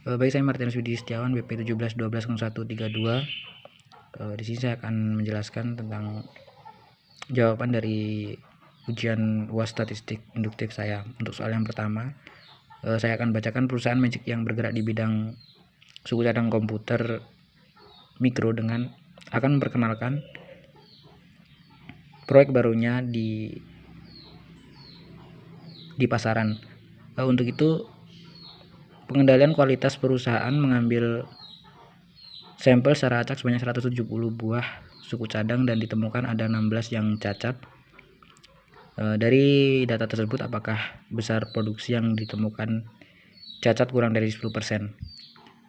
Baik, saya Martinus Widi Setiawan, BP 17120132. Di sini saya akan menjelaskan tentang jawaban dari ujian UAS statistik induktif saya. Untuk soal yang pertama, saya akan bacakan perusahaan Magic yang bergerak di bidang suku cadang komputer mikro dengan akan memperkenalkan proyek barunya di pasaran. Untuk itu, pengendalian kualitas perusahaan mengambil sampel secara acak sebanyak 170 buah suku cadang dan ditemukan ada 16 yang cacat. Dari data tersebut, apakah besar produksi yang ditemukan cacat kurang dari 10%?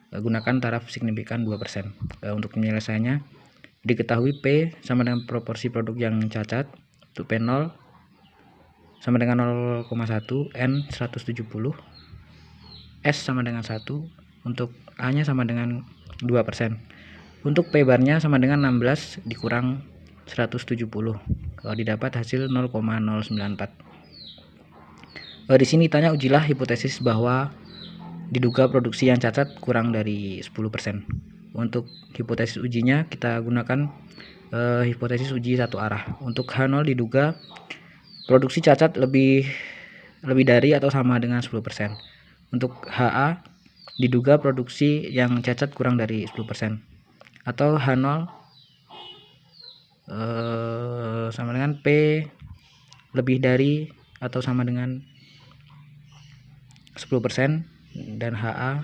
Gunakan taraf signifikan 2%. Untuk penyelesaiannya, diketahui P sama dengan proporsi produk yang cacat. Untuk P0 sama dengan 0,1, N 170, S sama dengan 1, untuk A nya sama dengan 2%. Untuk P barnya sama dengan 16 dikurang 170. Kalau didapat hasil 0,094. Di sini tanya ujilah hipotesis bahwa diduga produksi yang cacat kurang dari 10%. Untuk hipotesis ujinya kita gunakan hipotesis uji satu arah. Untuk H0 diduga produksi cacat lebih dari atau sama dengan 10%. Untuk HA diduga produksi yang cacat kurang dari 10%. Atau H0 sama dengan P lebih dari atau sama dengan 10%, dan HA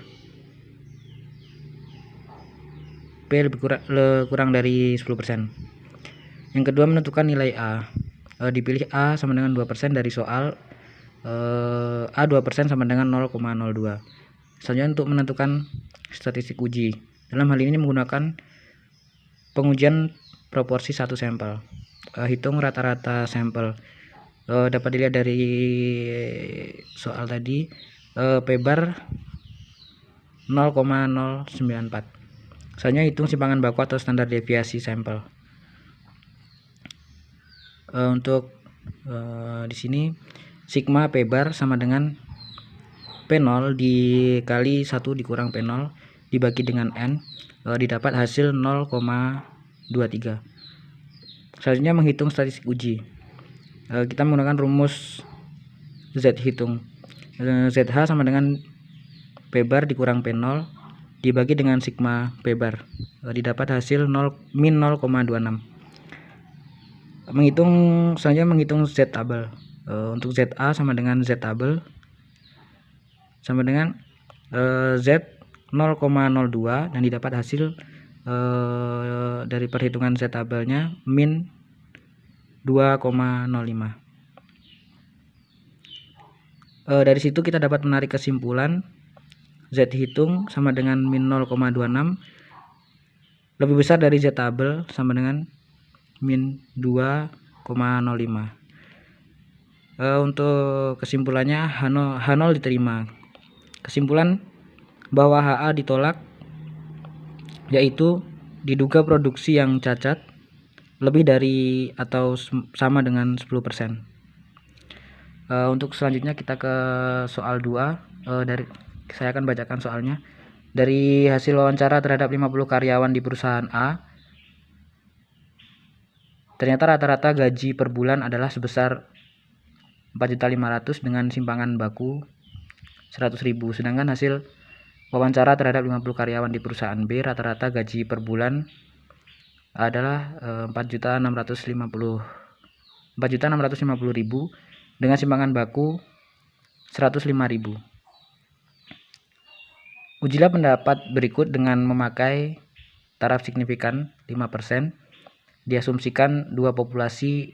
P lebih kurang dari 10%. Yang kedua, menentukan nilai A. Dipilih A sama dengan 2% dari soal. A 2% sama dengan 0,02. Selanjutnya, untuk menentukan statistik uji. Dalam hal ini menggunakan pengujian proporsi satu sampel. Hitung rata-rata sampel. Dapat dilihat dari soal tadi, P bar 0,094. Selanjutnya, hitung simpangan baku atau standar deviasi sampel. Untuk di sini sigma P bar sama dengan P0 dikali 1 dikurang P0 dibagi dengan N, didapat hasil 0,23. Selanjutnya, menghitung statistik uji. Kita menggunakan rumus Z hitung. ZH sama dengan P bar dikurang P0 dibagi dengan sigma P bar, didapat hasil min 0,26. Selanjutnya menghitung Z tabel. Untuk ZA sama dengan Z tabel sama dengan Z 0,02 dan didapat hasil dari perhitungan Z tabelnya min 2,05. Dari situ kita dapat menarik kesimpulan Z hitung sama dengan min 0,26 lebih besar dari Z tabel sama dengan min 2,05. Untuk kesimpulannya, H0 diterima. Kesimpulan bahwa HA ditolak, yaitu diduga produksi yang cacat lebih dari atau sama dengan 10%. Untuk selanjutnya kita ke soal 2. Saya akan bacakan soalnya. Dari hasil wawancara terhadap 50 karyawan di perusahaan A, ternyata rata-rata gaji per bulan adalah sebesar 4.500.000 dengan simpangan baku 100.000. Sedangkan hasil wawancara terhadap 50 karyawan di perusahaan B, rata-rata gaji per bulan adalah 4.650.000 dengan simpangan baku 105.000. Ujilah pendapat berikut dengan memakai taraf signifikan 5%. Diasumsikan dua populasi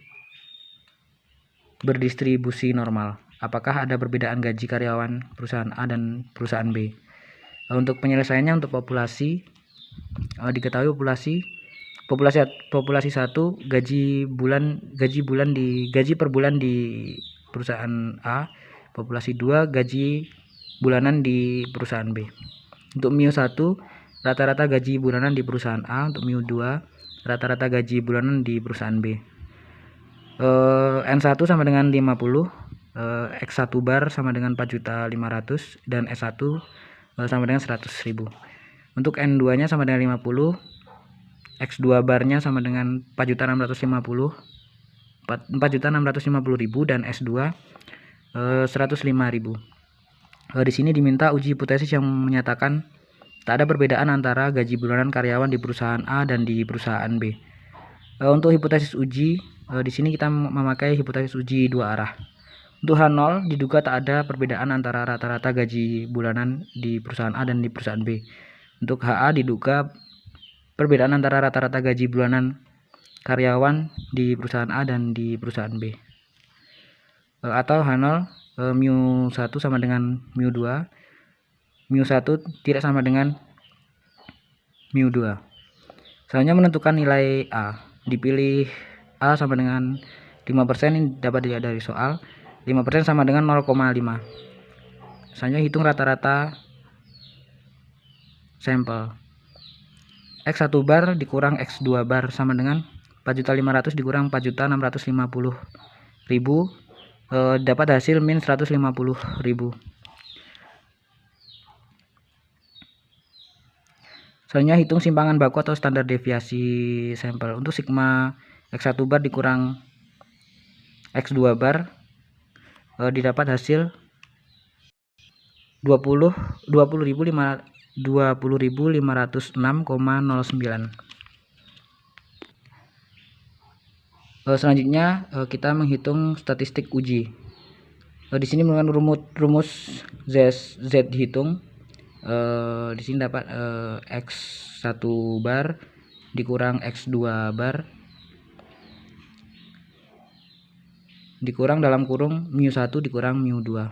berdistribusi normal. Apakah ada perbedaan gaji karyawan perusahaan A dan perusahaan B? Untuk penyelesaiannya, untuk populasi, diketahui populasi 1 gaji per bulan di perusahaan A, populasi 2 gaji bulanan di perusahaan B. Untuk MIO 1 rata-rata gaji bulanan di perusahaan A, untuk MIO 2 rata-rata gaji bulanan di perusahaan B. N1 sama dengan 50, X1 bar sama dengan 4.500.000 dan S1 sama dengan 100.000. Untuk N2 nya sama dengan 50, X2 barnya sama dengan 4.650.000 dan S2 105.000. Di sini diminta uji hipotesis yang menyatakan tak ada perbedaan antara gaji bulanan karyawan di perusahaan A dan di perusahaan B. Untuk hipotesis uji, di sini kita memakai hipotesis uji dua arah. Untuk H0 diduga tak ada perbedaan antara rata-rata gaji bulanan di perusahaan A dan di perusahaan B. Untuk HA diduga perbedaan antara rata-rata gaji bulanan karyawan di perusahaan A dan di perusahaan B. Atau H0 mu1 sama dengan mu2, mu1 tidak sama dengan mu2. Selanjutnya menentukan nilai A. Dipilih A sama dengan 5%, ini dapat dilihat dari soal. 5% sama dengan 0,5. Selanjutnya hitung rata-rata sampel. X1 bar dikurang X2 bar sama dengan 4.500.000 dikurang 4.650.000, dapat hasil min 150.000. Selanjutnya hitung simpangan baku atau standar deviasi sampel. Untuk sigma X1 bar dikurang X2 bar, didapat hasil 20.506,09. Selanjutnya kita menghitung statistik uji. Di sini menggunakan rumus Z dihitung. Di sini dapat X1 bar dikurang X2 bar dikurang dalam kurung mu1 dikurang mu2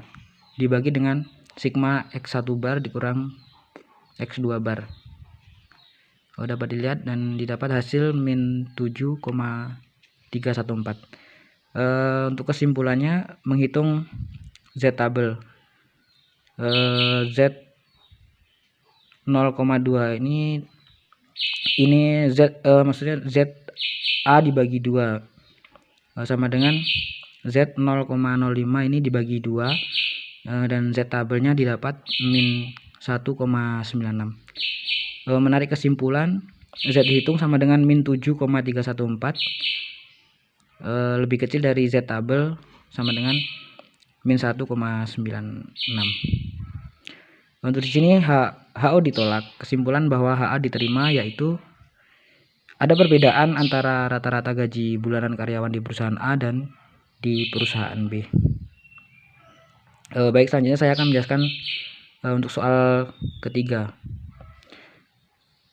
dibagi dengan sigma X1 bar dikurang X2 bar. Dapat dilihat dan didapat hasil min 7,314. Untuk kesimpulannya menghitung Z tabel. Z 0,2 ini Z maksudnya ZA dibagi 2 sama dengan Z 0,05 ini dibagi 2, dan Z tabelnya didapat min 1,96. Menarik kesimpulan, Z dihitung sama dengan min 7,314, lebih kecil dari Z tabel sama dengan min 1,96. Untuk di sini HO ditolak. Kesimpulan bahwa HA diterima yaitu ada perbedaan antara rata-rata gaji bulanan karyawan di perusahaan A dan di perusahaan B. Baik, selanjutnya saya akan menjelaskan untuk soal ketiga.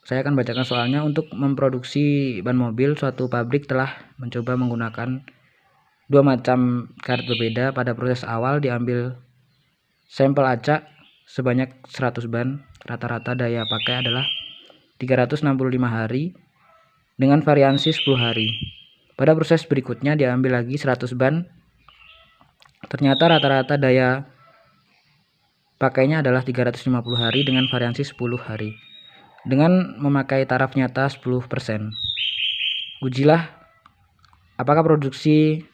Saya akan bacakan soalnya. Untuk memproduksi ban mobil, suatu pabrik telah mencoba menggunakan dua macam karet berbeda. Pada proses awal diambil sampel acak sebanyak 100 ban. Rata-rata daya pakai adalah 365 hari dengan variansi 10 hari. Pada proses berikutnya diambil lagi 100 ban. Ternyata rata-rata daya pakainya adalah 350 hari dengan variansi 10 hari. Dengan memakai taraf nyata 10%. Ujilah apakah produksi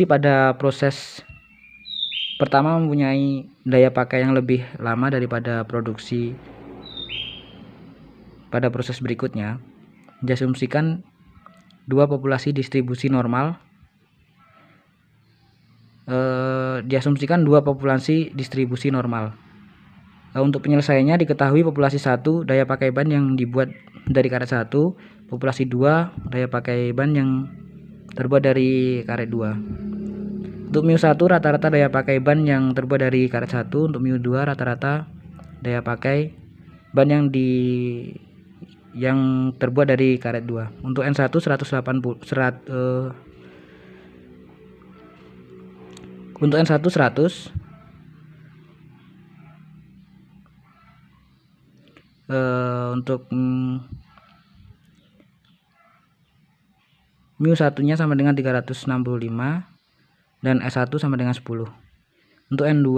pada proses pertama mempunyai daya pakai yang lebih lama daripada produksi pada proses berikutnya. Diasumsikan dua populasi distribusi normal. Untuk penyelesaiannya diketahui populasi 1 daya pakai ban yang dibuat dari karet 1, populasi 2 daya pakai ban yang terbuat dari karet 2. Untuk mu1 rata-rata daya pakai ban yang terbuat dari karet 1, untuk mu2 rata-rata daya pakai ban yang terbuat dari karet 2. Untuk N1 180 untuk N1 100, untuk mu1 nya sama dengan 365 dan S1 sama dengan 10. Untuk N2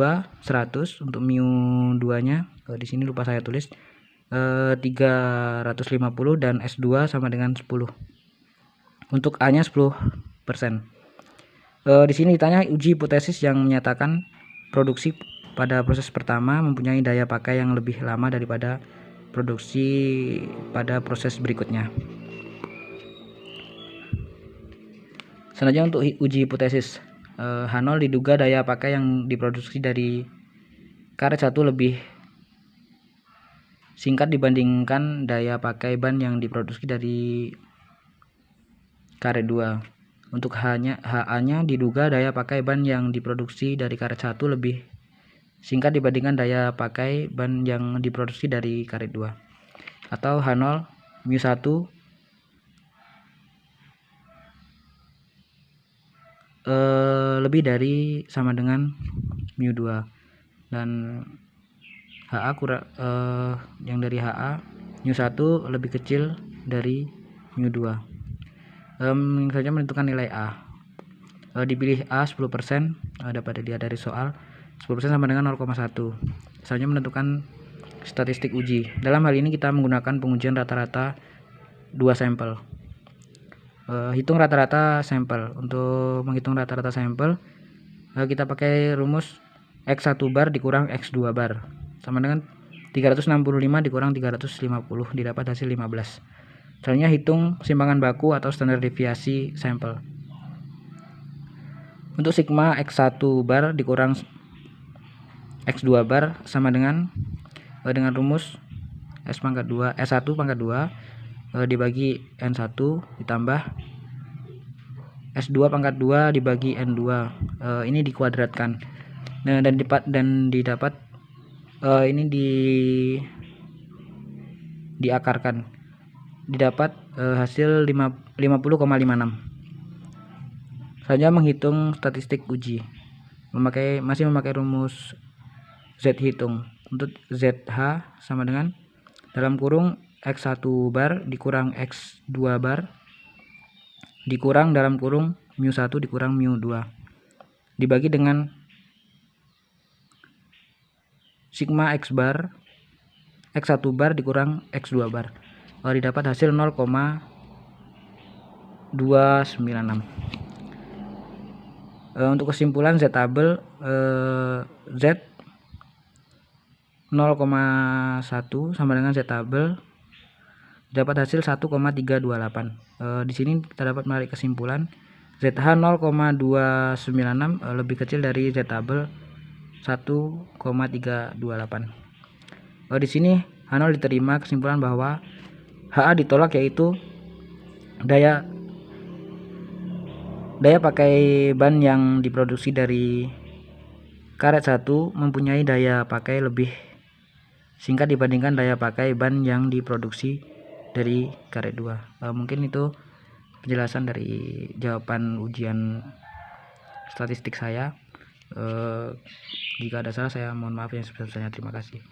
100, untuk mu2 nya di sini lupa saya tulis 350 dan S2 sama dengan 10. Untuk A nya 10%. Di sini ditanya uji hipotesis yang menyatakan produksi pada proses pertama mempunyai daya pakai yang lebih lama daripada produksi pada proses berikutnya. Selanjutnya untuk uji hipotesis, H0 diduga daya pakai yang diproduksi dari karet 1 lebih singkat dibandingkan daya pakai ban yang diproduksi dari karet 2. Untuk HA-nya diduga daya pakai ban yang diproduksi dari karet 1 lebih singkat dibandingkan daya pakai ban yang diproduksi dari karet 2. Atau H0 mu1 lebih dari sama dengan mu2, dan HA yang dari HA mu1 lebih kecil dari mu2. Saja menentukan nilai A. Dipilih A 10%, dapat dilihat dari soal. 10% sama dengan 0,1. Selanjutnya menentukan statistik uji. Dalam hal ini kita menggunakan pengujian rata-rata 2 sampel. Hitung rata-rata sampel. Untuk menghitung rata-rata sampel, kita pakai rumus X1 bar dikurang X2 bar sama dengan 365 dikurang 350, didapat hasil 15. Selanjutnya hitung keseimbangan baku atau standar deviasi sampel. Untuk sigma X1 bar dikurang X2 bar sama dengan rumus S1 pangkat 2 dibagi N1 ditambah S2 pangkat 2 dibagi N2, ini dikuadratkan. Nah, dan didapat ini diakarkan, didapat hasil 50,56. Saja menghitung statistik uji masih memakai rumus Z hitung. Untuk ZH sama dengan dalam kurung X1 bar dikurang X2 bar dikurang dalam kurung mu1 dikurang mu2 dibagi dengan sigma X bar X1 bar dikurang X2 bar, didapat hasil 0,296. Untuk kesimpulan Z-tabel, Z 0,1 sama dengan Z-tabel dapat hasil 1,328. Di sini kita dapat menarik kesimpulan ZH 0,296 lebih kecil dari Z-tabel 1,328. Di sini H0 diterima kesimpulan bahwa HA ditolak, yaitu daya pakai ban yang diproduksi dari karet 1 mempunyai daya pakai lebih singkat dibandingkan daya pakai ban yang diproduksi dari karet 2. Mungkin itu penjelasan dari jawaban ujian statistik saya. Jika ada salah, saya mohon maaf yang sebesar-besarnya. Terima kasih.